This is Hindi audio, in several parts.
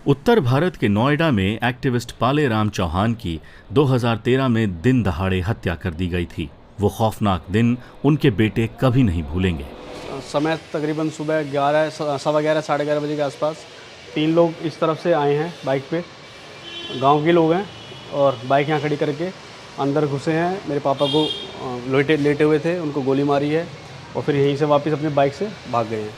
उत्तर भारत के नोएडा में एक्टिविस्ट पालेराम चौहान की 2013 में दिन दहाड़े हत्या कर दी गई थी। वो खौफनाक दिन उनके बेटे कभी नहीं भूलेंगे। समय तकरीबन सुबह 11, सवा 11, साढ़े 11 बजे के आसपास 3 लोग इस तरफ से आए हैं बाइक पे, गांव के लोग हैं, और बाइक यहाँ खड़ी करके अंदर घुसे हैं। मेरे पापा को लेटे हुए थे, उनको गोली मारी है और फिर यहीं से वापस अपनी बाइक से भाग गए हैं।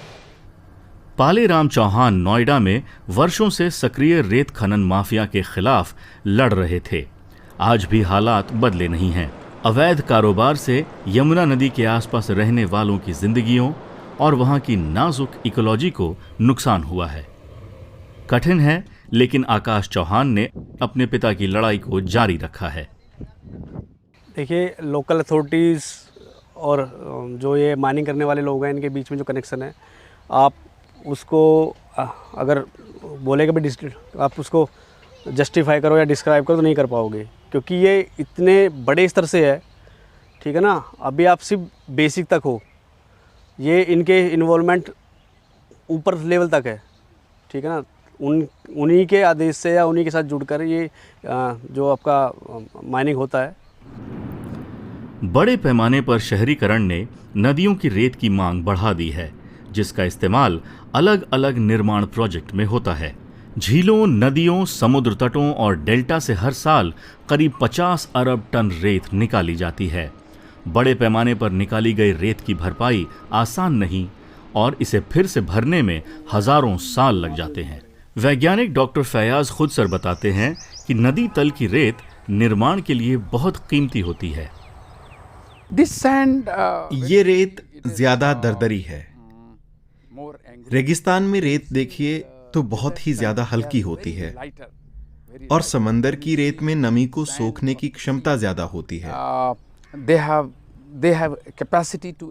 पालेराम चौहान नोएडा में वर्षों से सक्रिय रेत खनन माफिया के खिलाफ लड़ रहे थे। आज भी हालात बदले नहीं हैं। अवैध कारोबार से यमुना नदी के आसपास रहने वालों की जिंदगियों और वहां की नाजुक इकोलॉजी को नुकसान हुआ है। कठिन है, लेकिन आकाश चौहान ने अपने पिता की लड़ाई को जारी रखा है। देखिए, लोकल अथॉरिटीज़ और जो ये माइनिंग करने वाले लोग हैं, इनके बीच में जो कनेक्शन है, आप उसको अगर बोलेगा भी आप उसको जस्टिफाई करो या डिस्क्राइब करो तो नहीं कर पाओगे, क्योंकि ये इतने बड़े स्तर से है। ठीक है ना, अभी आप सिर्फ बेसिक तक हो, ये इनके इन्वॉल्वमेंट ऊपर लेवल तक है। ठीक है ना, उन्हीं के आदेश से या उन्हीं के साथ जुड़कर ये जो आपका माइनिंग होता है। बड़े पैमाने पर शहरीकरण ने नदियों की रेत की मांग बढ़ा दी है, जिसका इस्तेमाल अलग अलग निर्माण प्रोजेक्ट में होता है। झीलों, नदियों, समुद्र तटों और डेल्टा से हर साल करीब 50 अरब टन रेत निकाली जाती है। बड़े पैमाने पर निकाली गई रेत की भरपाई आसान नहीं और इसे फिर से भरने में हजारों साल लग जाते हैं। वैज्ञानिक डॉक्टर फैयाज खुद सर बताते हैं कि नदी तल की रेत निर्माण के लिए बहुत कीमती होती है। ये रेत ज्यादा दरदरी है। रेगिस्तान में रेत देखिए तो बहुत ही ज्यादा हल्की होती है और समंदर की रेत में नमी को सोखने की क्षमता ज्यादा होती है।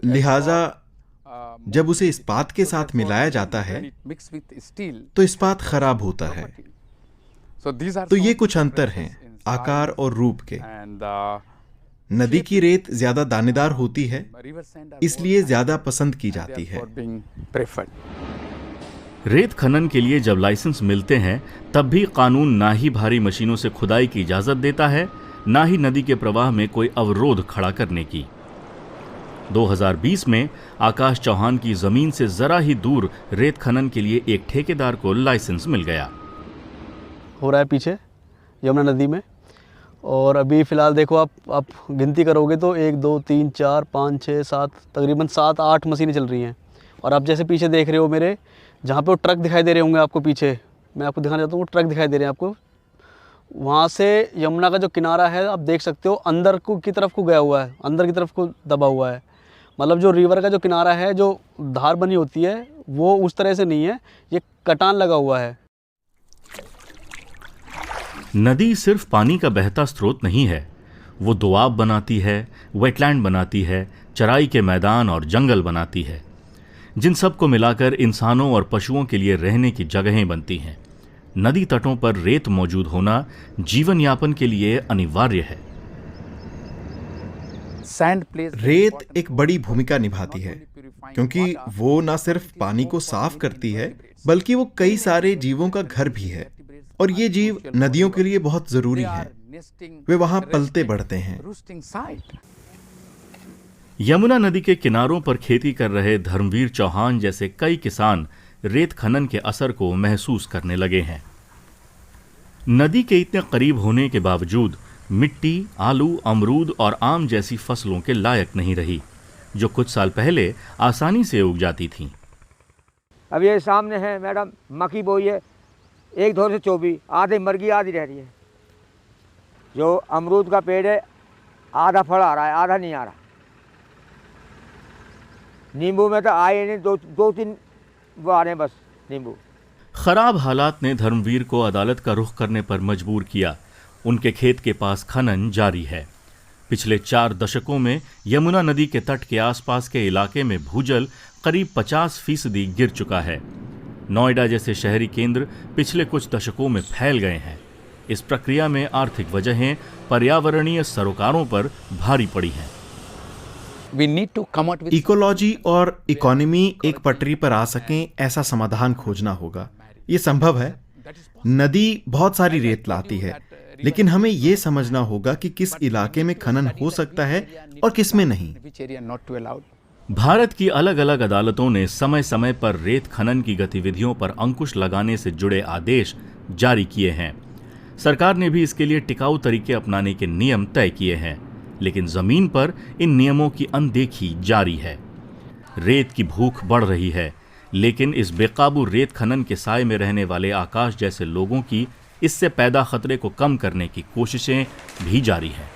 लिहाजा जब उसे इस्पात के साथ मिलाया जाता है तो इस्पात खराब होता है। तो ये कुछ अंतर हैं आकार और रूप के। नदी की रेत ज्यादा दानेदार होती है, इसलिए ज्यादा पसंद की जाती है। रेत खनन के लिए जब लाइसेंस मिलते हैं, तब भी कानून ना ही भारी मशीनों से खुदाई की इजाजत देता है, ना ही नदी के प्रवाह में कोई अवरोध खड़ा करने की। 2020 में आकाश चौहान की जमीन से जरा ही दूर रेत खनन के लिए एक ठेकेदार को लाइसेंस मिल गया। हो रहा है पीछे यमुना नदी में, और अभी फ़िलहाल देखो आप गिनती करोगे तो 1, 2, 3, 4, 5, 6, 7, तकरीबन 7-8 मशीनें चल रही हैं। और आप जैसे पीछे देख रहे हो मेरे, जहाँ पे वो ट्रक दिखाई दे रहे होंगे आपको पीछे, मैं आपको दिखाना चाहता हूँ, वो ट्रक दिखाई दे रहे हैं आपको। वहाँ से यमुना का जो किनारा है, आप देख सकते हो अंदर की तरफ को गया हुआ है, अंदर की तरफ को दबा हुआ है। मतलब जो रिवर का जो किनारा है, जो धार बनी होती है, वो उस तरह से नहीं है, ये कटान लगा हुआ है। नदी सिर्फ पानी का बहता स्रोत नहीं है, वो दोआब बनाती है, वेटलैंड बनाती है, चराई के मैदान और जंगल बनाती है, जिन सब को मिलाकर इंसानों और पशुओं के लिए रहने की जगहें बनती हैं। नदी तटों पर रेत मौजूद होना जीवन यापन के लिए अनिवार्य है। रेत एक बड़ी भूमिका निभाती है, क्योंकि वो न सिर्फ पानी को साफ करती है, बल्कि वो कई सारे जीवों का घर भी है। और ये जीव नदियों के लिए बहुत जरूरी हैं। वे वहां पलते बढ़ते हैं। यमुना नदी के किनारों पर खेती कर रहे धर्मवीर चौहान जैसे कई किसान रेत खनन के असर को महसूस करने लगे हैं। नदी के इतने करीब होने के बावजूद मिट्टी आलू, अमरूद और आम जैसी फसलों के लायक नहीं रही, जो कुछ साल पहले आसानी से उग जाती थीं। अब ये सामने है मैडम, मक्की बोई है, 1 दौर से 24, आधे मर गई, आधी रह रही है। जो अमरूद का पेड़ है, आधा फल आ रहा है, आधा नहीं आ रहा। नींबू में तो आए नहीं, 2-3 वो आ रहे हैं बस नींबू। खराब हालात ने धर्मवीर को अदालत का रुख करने पर मजबूर किया। उनके खेत के पास खनन जारी है। पिछले 4 दशकों में यमुना नदी के तट के आसपास के इलाके में भूजल करीब 50% गिर चुका है। नोएडा जैसे शहरी केंद्र पिछले कुछ दशकों में फैल गए हैं। इस प्रक्रिया में आर्थिक वजहें पर्यावरणीय सरोकारों पर भारी पड़ी हैं। इकोलॉजी और इकोनॉमी एक पटरी पर आ सकें, ऐसा समाधान खोजना होगा। ये संभव है, नदी बहुत सारी रेत लाती है, लेकिन हमें ये समझना होगा कि किस इलाके में खनन हो सकता है और किस में नहीं। भारत की अलग अलग अदालतों ने समय समय पर रेत खनन की गतिविधियों पर अंकुश लगाने से जुड़े आदेश जारी किए हैं। सरकार ने भी इसके लिए टिकाऊ तरीके अपनाने के नियम तय किए हैं, लेकिन जमीन पर इन नियमों की अनदेखी जारी है। रेत की भूख बढ़ रही है, लेकिन इस बेकाबू रेत खनन के साए में रहने वाले आकाश जैसे लोगों की इससे पैदा खतरे को कम करने की कोशिशें भी जारी हैं।